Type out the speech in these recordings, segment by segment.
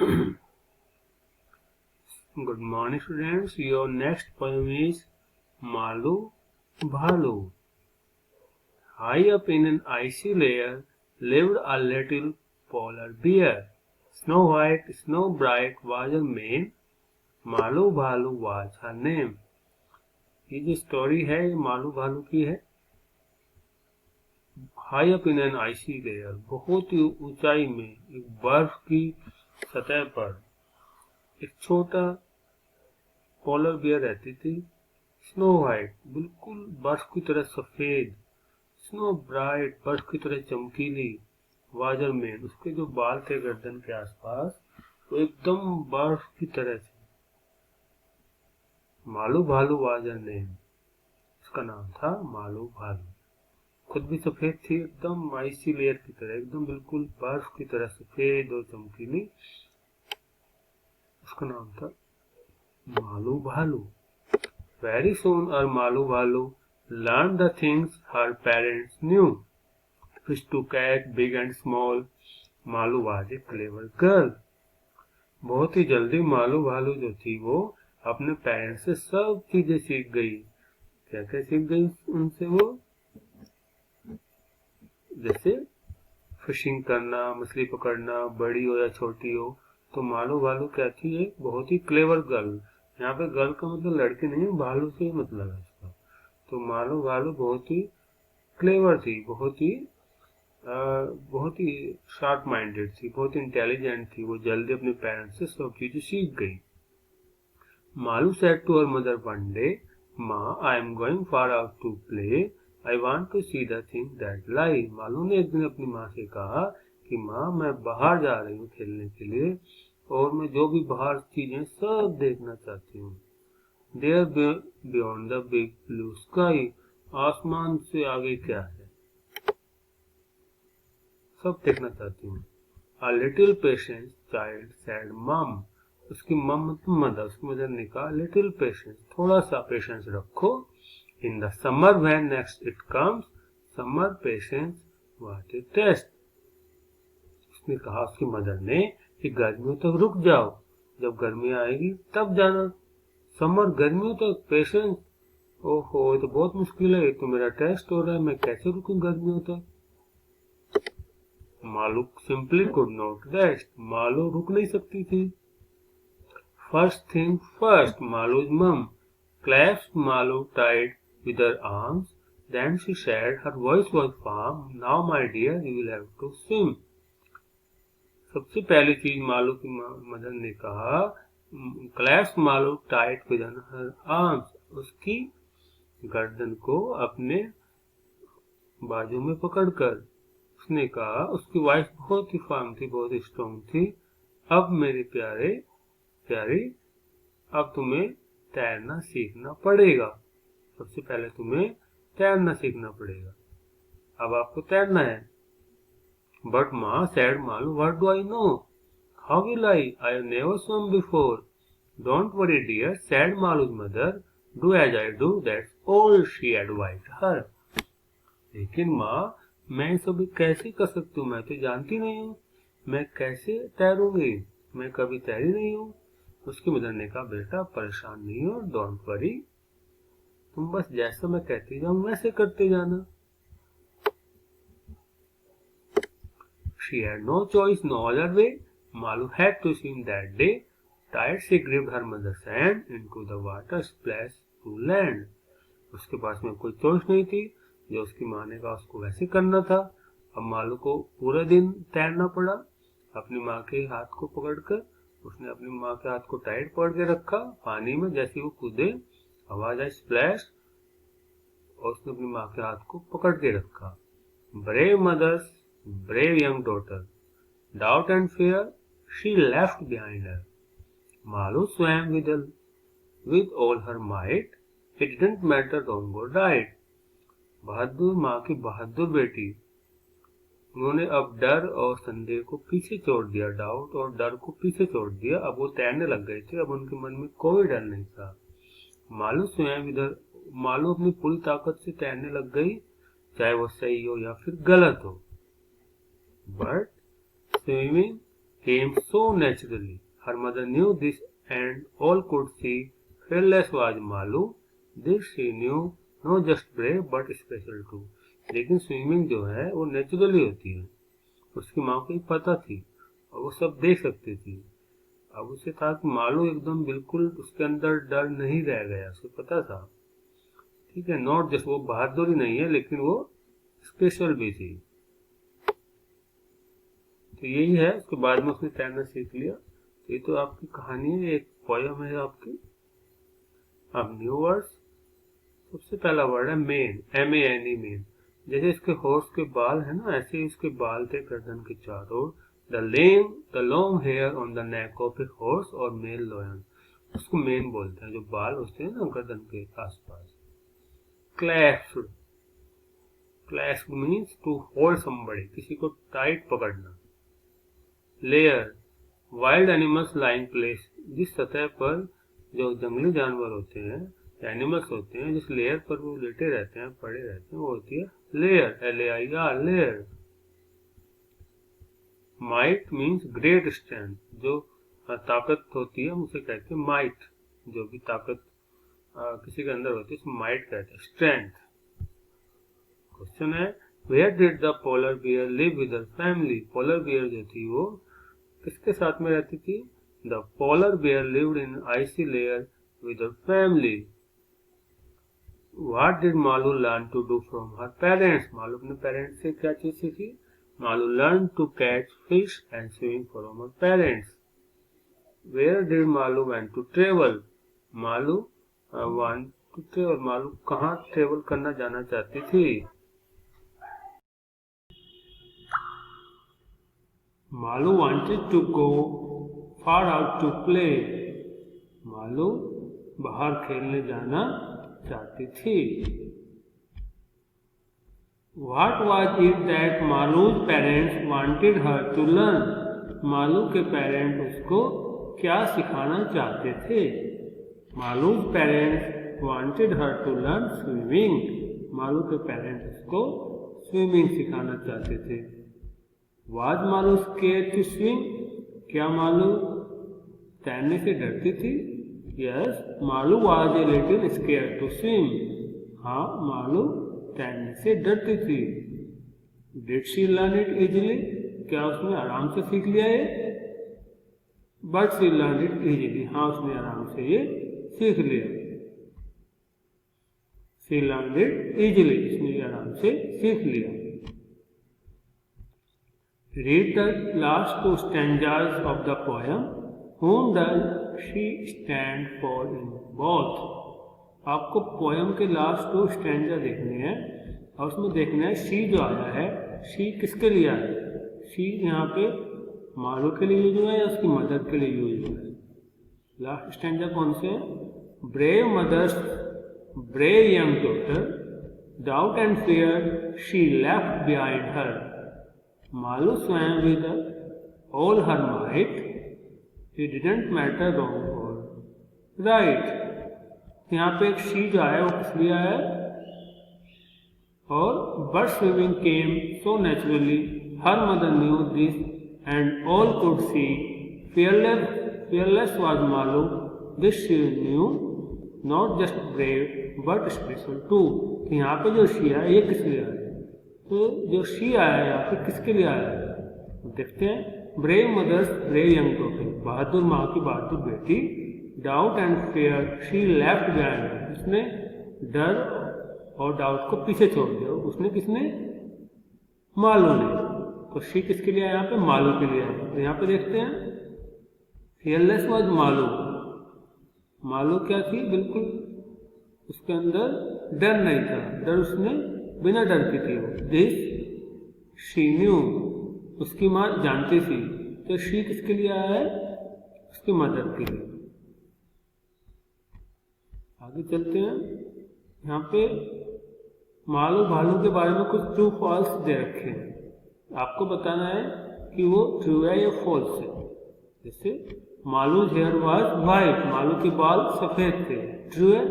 Good morning, students. Your next poem is Malu Bhalu. High up in an icy layer lived a little polar bear. Snow white, snow bright was her mane. Malu Bhalu was her name. ये जो story है ये मालू भालू की है। High up in an icy layer, बहुत ही ऊंचाई में एक बर्फ की सतह पर एक छोटा पोलर बियर रहती थी। स्नो व्हाइट, बिल्कुल बर्फ की तरह सफेद। स्नो ब्राइट, बर्फ की तरह चमकीली। वाजर में उसके जो बाल थे गर्दन के आसपास वो एकदम बर्फ की तरह थे। मालू भालू वाजर ने, उसका नाम था मालू भालू। खुद भी सफेद थी, एकदम आइसी लेयर की तरह, एकदम बिल्कुल बर्फ की तरह सफेद और चमकीली। उसका नाम था मालू भालू। Very soon our Malu Bhalu learned the things her parents knew. Fish to catch, big and small. Malu was a clever girl. बहुत ही जल्दी मालू भालू जो थी वो अपने पेरेंट्स से सब चीजें सीख गई। क्या क्या सीख गई उनसे वो? जैसे फिशिंग करना, मछली पकड़ना, बड़ी हो या छोटी हो। तो मालू भालू क्या थी? एक बहुत ही क्लेवर गर्ल। यहाँ पे गर्ल का मतलब लड़की नहीं, भालू से ही मतलब है इसका। तो मालू भालू बहुत ही क्लेवर थी, बहुत ही शार्प माइंडेड थी, बहुत ही इंटेलिजेंट थी। वो जल्दी अपने पेरेंट्स से सब चीजें सीख गई। Malu said to her mother one day, माँ I am going far out to play, I want to see the thing that lie. Malu ने एक दिन अपनी माँ से कहा कि माँ मैं बाहर जा रही हूँ खेलने के लिए और मैं जो भी बाहर चीजें सब देखना चाहती हूँ। There beyond the big blue sky, आसमान से आगे क्या है सब देखना चाहती हूँ। A little patience, child said mom. उसकी मम मतलब मदर, उसकी मदर ने कहा लिटिल पेशेंस, थोड़ा सा पेशेंस रखो। In the summer when next it comes, summer patience what a test. उसने कहा, उसकी मदर ने, कि गर्मियों तक रुक जाओ, जब गर्मी आएगी तब जाना। समर, गर्मियों तक पेशेंस, ओहो ये तो बहुत मुश्किल है, ये तो मेरा टेस्ट हो रहा है, मैं कैसे रुकूं गर्मियों तक। Malu simply could not rest, Malu रुक नहीं सकती थी। First thing first, Malu's mum clasped Malu tight with her arms. Then she said, her voice was firm, now my dear you will have to swim. सबसे पहली चीज मालू की मदर ने कहा, clasp Malu tight with her arms, उसकी गर्दन को अपने बाजू में पकड़कर। उसने कहा, उसकी वॉइस बहुत ही फर्म थी, बहुत ही स्ट्रॉन्ग थी, अब मेरे प्यारे प्यारी, अब तुम्हें तैरना सीखना पड़ेगा। सबसे पहले तुम्हें तैरना सीखना पड़ेगा, अब आपको तैरना है। But ma said Malu, what do I know, how will I have never swum before. Don't worry dear said Malu's mother, do as I do, that's all she advised her. लेकिन माँ मैं सब कैसे कर सकती हूँ, मैं तो जानती नहीं हूँ, मैं कैसे तैरूंगी, मैं कभी तैरी नहीं हूँ। उसकी मदर ने कहा, बेटा परेशान नहीं हो, डोंट वरी, तुम बस जैसा मैं कहती जाऊं वैसे करते जाना। She had no choice, no other way. Malu had to swim that day. Tired she gripped her mother's hand into the water, splash to land. उसके पास में कोई चॉइस नहीं थी, जो उसकी माँ ने कहा उसको वैसे करना था। अब मालू को पूरा दिन तैरना पड़ा अपनी माँ के हाथ को पकड़कर। उसने अपनी माँ के हाथ को टाइट पकड़ के रखा पानी में, जैसे वो कूदे आवाज आई स्प्लैश, और उसने अपनी माँ के हाथ को पकड़ के रखा। Brave mother's brave young daughter, doubt and fear she left behind her. Malu swam with all her might, it didn't matter wrong or right. बहादुर माँ की बहादुर बेटी, उन्होंने अब डर और संदेह को पीछे छोड़ दिया, डाउट और डर को पीछे छोड़ दिया। अब वो तैरने लग गए थे, अब उनके मन में कोई डर नहीं था। मालू स्वयं इधर, मालू अपनी पूरी ताकत से तैरने लग गई, चाहे वो सही हो या फिर गलत हो। But swimming came so naturally. Her mother knew this and all could see. Fearless was Malu. This she knew, not just brave but special too. लेकिन स्विमिंग जो है वो नेचुरली होती है, उसकी माँ को पता थी और वो सब देख सकती थी। अब उसे था कि मालू एकदम बिल्कुल उसके अंदर डर नहीं रह गया, उसे पता था। ठीक है, नॉट जस्ट वो बहादुरी नहीं है लेकिन वो स्पेशल भी थी। तो यही है, उसके बाद में उसने तैरना सीख लिया। तो ये तो आपकी कहानी है, एक पोयम है आपकी। अब न्यू वर्ड्स। सबसे पहला वर्ड है मेन, MANE, मेन। जैसे इसके हॉर्स के बाल है ना, ऐसे ही इसके बाल थे गर्दन के चारों। The long hair on the neck of a horse और मेल लॉयन, उसको मेन बोलते हैं, जो बाल होते हैं ना गर्दन के आसपास। क्लैस्प्ड, क्लैस्प्ड मीन्स टू होल्ड समबडी, किसी को टाइट पकड़ना। Layer, wild animals lying place, जिस सतह पर जो जंगली जानवर होते हैं, एनिमल्स होते हैं, जिस लेयर पर वो लेटे रहते हैं, पड़े रहते हैं, वो होती है layer, LAIR, layer. Might means great strength, जो ताकत होती है उसे कहते हैं माइट। जो भी ताकत किसी के अंदर होती है उसको माइट कहते हैं, स्ट्रेंथ। क्वेश्चन है, where did the polar bear live with her family? Polar bear जो थी वो किसके साथ में रहती थी? The polar bear lived in icy layer with her family. What did Malu learn to do from her parents? Malu अपने पेरेंट्स से क्या चीज सीखी? Malu learned to catch fish and swim from her parents. Where did Malu went to travel? Malu want to travel. Malu कहाँ travel करना जाना चाहती थी? Malu wanted to go far out to play. Malu बाहर खेलने जाना चाहती थी। What was it that Malu's parents wanted her to learn? Malu के पेरेंट उसको क्या सिखाना चाहते थे? Malu's parents wanted her to learn swimming. Malu के पेरेंट उसको स्विमिंग सिखाना चाहते थे। Was Malu scared to swim? क्या मालू तैरने से डरती थी? Yes, Malu was a little scared to swim. हाँ, मालू तैरने से डरती थी। Did she learn it easily? क्या उसने आराम से सीख लिया ये? But she learned it easily. हाँ, उसने आराम से ये सीख लिया। She learned it easily. उसने आराम से सीख लिया। Read the last two stanzas of the poem. Whom does she stand for in both? आपको पोयम के लास्ट दो स्टैंजा देखने हैं और उसमें देखना है शी जो आया है, शी किसके लिए आया है? शी यहाँ पे मालू के लिए यूज हुआ है या उसकी मदर के लिए यूज हुआ है? लास्ट स्टैंजा कौन से है? Brave mother's brave young daughter, doubt and fear she left behind her. Malu swam with all her might, It didn't matter wrong or right. यहाँ पे एक शी जो है वो किस लिए आया है? और but swimming came so naturally. Her mother knew this and all could see. Fearless was Malu. This she knew, not just brave but special too. तो यहाँ पे जो शी है ये किस लिए आया है? तो जो शी आया है यहाँ पे किसके लिए आया है? देखते हैं। Brave mother's brave young daughter, बहादुर माँ की बहादुर बेटी। Doubt and fear she left behind, उसने डर और डाउट को पीछे छोड़ दिया। उसने किसने? मालू ने। तो शी किसके लिए आया यहाँ पे? मालू के लिए आया। तो यहाँ पे देखते हैं फियरलेस वाज मालू। मालू क्या थी? बिल्कुल उसके अंदर डर नहीं था, डर उसने बिना डर की थी। दिस शी न्यू, उसकी माँ जानती थी। तो शी किसके लिए आया है? उसकी मदर के लिए। आगे चलते हैं। यहाँ पे मालू भालू के बारे में कुछ ट्रू फॉल्स दे रखे हैं, आपको बताना है कि वो ट्रू है या फॉल्स है। जैसे Malu hair was white, Malu के बाल सफेद थे, ट्रू है।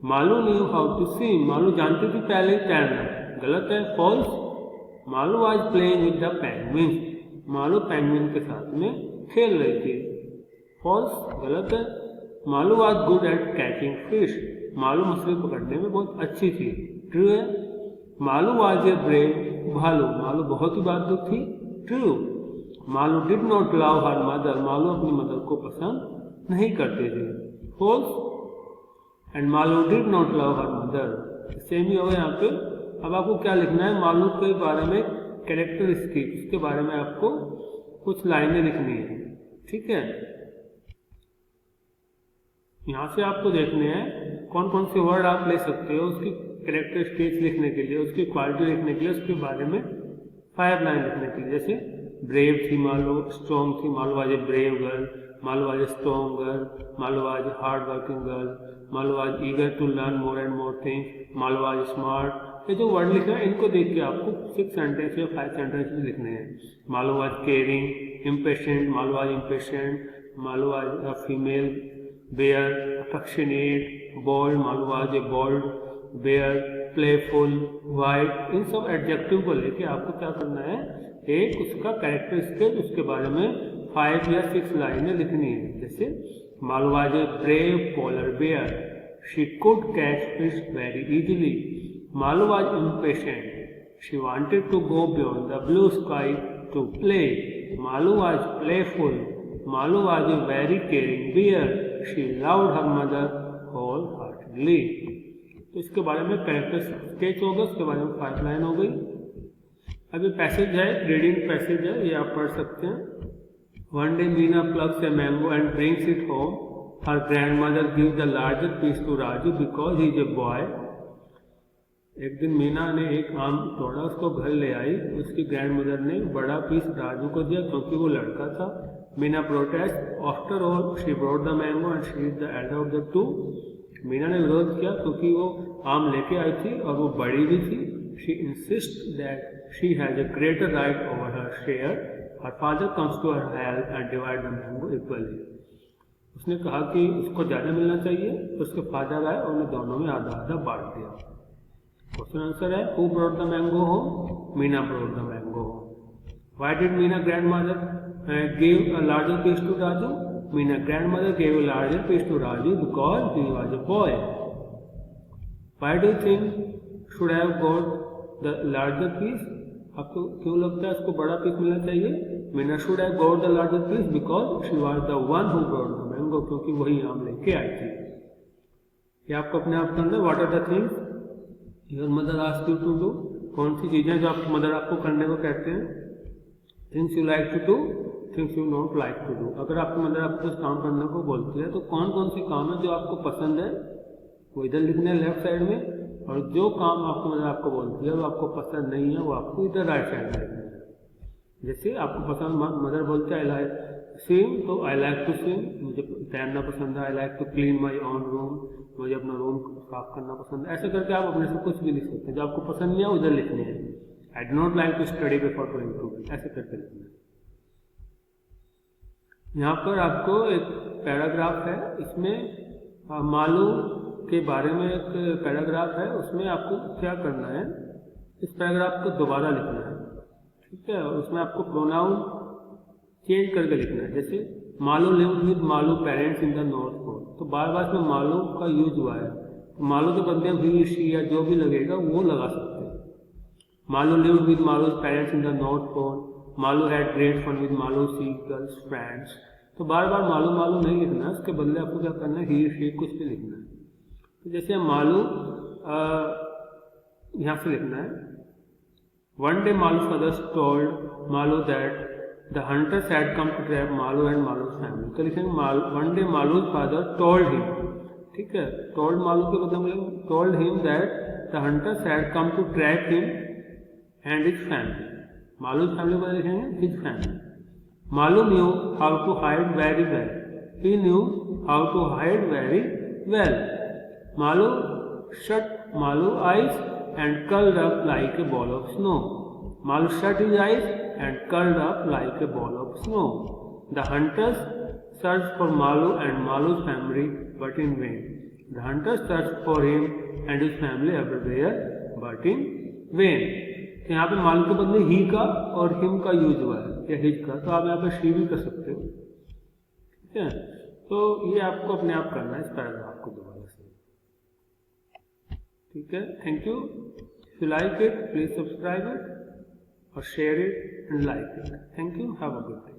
Malu knew how to swim, Malu जानती थी पहले ही तैरना, गलत है, false. Malu was playing with the penguins, Malu penguin के साथ में खेल रही थी। फॉल्स, गलत है। Malu was good at catching fish, Malu मछली पकड़ने में बहुत अच्छी थी। ट्रू है। मालू वॉज ए ब्रेव भालू, मालू बहुत ही बहादुर थी। True. Malu did not love her mother, Malu अपनी मदर को पसंद नहीं करते थे। False. And Malu did not love her mother, same ही होगा यहाँ पे। अब आपको क्या लिखना है, मालू के बारे में कैरेक्टरिस्टिक, इसके बारे में आपको कुछ लाइनें लिखनी है। ठीक है, यहाँ से आपको देखने हैं कौन कौन से वर्ड आप ले सकते हो उसकी कैरेक्टरिस्टिक्स लिखने के लिए, उसकी क्वालिटी लिखने के लिए, उसके बारे में 5 लाइन लिखने के लिए। जैसे ब्रेव थी मालू, स्ट्रॉन्ग थी Malu, was a brave girl, Malu was a strong girl, Malu was a hard working girl, Malu was eager to learn more and more things, Malu was smart. ये जो वर्ड लिखना है इनको देख के आपको 6 सेंटेंस या 5 सेंटेंस लिखने हैं। Malu was caring, impatient, Malu was impatient, Malu was a female bear, affectionate, bold, Malu was a bold bear, playful, white. इन सब एडजेक्टिव को लेके आपको क्या करना है, एक उसका कैरेक्टरिस्टिक, उसके बारे में 5 या 6 लाइनें लिखनी है। जैसे Malu was a brave polar bear, she could catch fish very easily, Malu was impatient, she wanted to go beyond the blue sky to play, Malu was playful, Malu was a very caring bear, she loved her mother wholeheartedly. तो इसके बारे में character sketch होगा, उसके बारे में 5 line हो गई। अभी पैसेज है, रीडिंग पैसेज है, ये आप पढ़ सकते हैं। One day Meena plucks a mango and brings it home, her grandmother give the larger piece to Raju because he is a boy. एक दिन मीना ने एक आम तोड़ा, उसको घर ले आई, उसकी ग्रैंड मदर ने बड़ा पीस राजू को दिया क्योंकि वो लड़का था। Meena protest, after all she brought the mango and she is the Elder of the two. Meena ने विरोध किया क्योंकि वो आम लेके आई थी और वो बड़ी भी थी। She insist that she has a greater right over her share, her father comes to her help and divide the mango equally. उसने कहा कि उसको ज़्यादा मिलना चाहिए, तो उसके फादर आए और उन्हें दोनों में आधा आधा बांट दिया। क्वेश्चन आंसर है, who brought the mango home? Meena brought the mango home. Why did Meena grandmother give a larger piece to Raju? Meena grandmother gave a larger piece to Raju because he was a boy. Why do you think should have got the larger piece? आपको क्यों लगता है उसको बड़ा piece मिलना चाहिए? Meena should have got the larger piece because she was the one who brought the mango, क्योंकि वही आम लेके आई थी। ये आपको अपने आप करना है। What are the things your mother asked you to do? कौन सी चीजें जो आपकी मदर आपको करने को कहते हैं? Things you like to do, things you not like to do. अगर आपकी मदर आपको कुछ काम करने को बोलती है तो कौन कौन से काम है जो आपको पसंद है, वो इधर लिखने हैं लेफ्ट साइड में, और जो काम आपकी मदर आपको बोलती है वो आपको पसंद नहीं है वो आपको इधर राइट साइड में लिखना है। जैसे आपको पसंद, मदर बोलते हैं आई लाइक स्विम, तो आई लाइक टू स्विम, मुझे तैरना पसंद है। I like to clean my own room, मुझे अपना रूम साफ करना पसंद है। ऐसे करके आप अपने से कुछ भी लिख सकते हैं, जो आपको पसंद नहीं है उधर लिखने हैं। I do not like to study before going to bed, ऐसे करके लिखना है। यहाँ पर आपको एक पैराग्राफ है, इसमें मालू के बारे में एक पैराग्राफ है, उसमें आपको क्या करना है, इस पैराग्राफ को दोबारा लिखना है। ठीक है, उसमें आपको प्रोनाउन चेंज करके लिखना है। जैसे Malu lived with Malu parents in the north pole, तो बार बार इसमें मालू का यूज हुआ है, तो मालू के बदले ही शी या जो भी लगेगा वो लगा सकते हैं। Malu lived with Malu's parents in the north pole, Malu had great fun with Malu sea girls friends. तो बार बार मालू मालू नहीं लिखना है, उसके बदले आपको क्या करना है, ही शी कुछ भी लिखना है। तो जैसे मालू यहाँ से लिखना है, one day Malu father told Malu that the hunters had come to trap Malu and Malu family. तो लिखेंगे one day Malu father told him. ठीक है, टोल्ड मालू के बदले told him that the hunters had come to trap him and his family. Malu family को लिखेंगे his family. Malu knew how to hide very well. He knew how to hide very well. Malu shut Malu's eyes and curled up like a ball of snow. Malu shut his eyes and curled up like a ball of snow. The hunters searched for Malu and Malu's family, but in vain. The hunters searched for him and his family everywhere, but in vain. यहाँ पे मालू के बदले ही का और him का use हुआ है। या हिज का, तो आप यहाँ पर शी भी कर सकते हो। ठीक है, तो ये आपको अपने आप करना है इस पैराग्राफ को दोबारा से। ठीक है, thank you. If you like it please subscribe it और share it and like it. Thank you. Have a good day.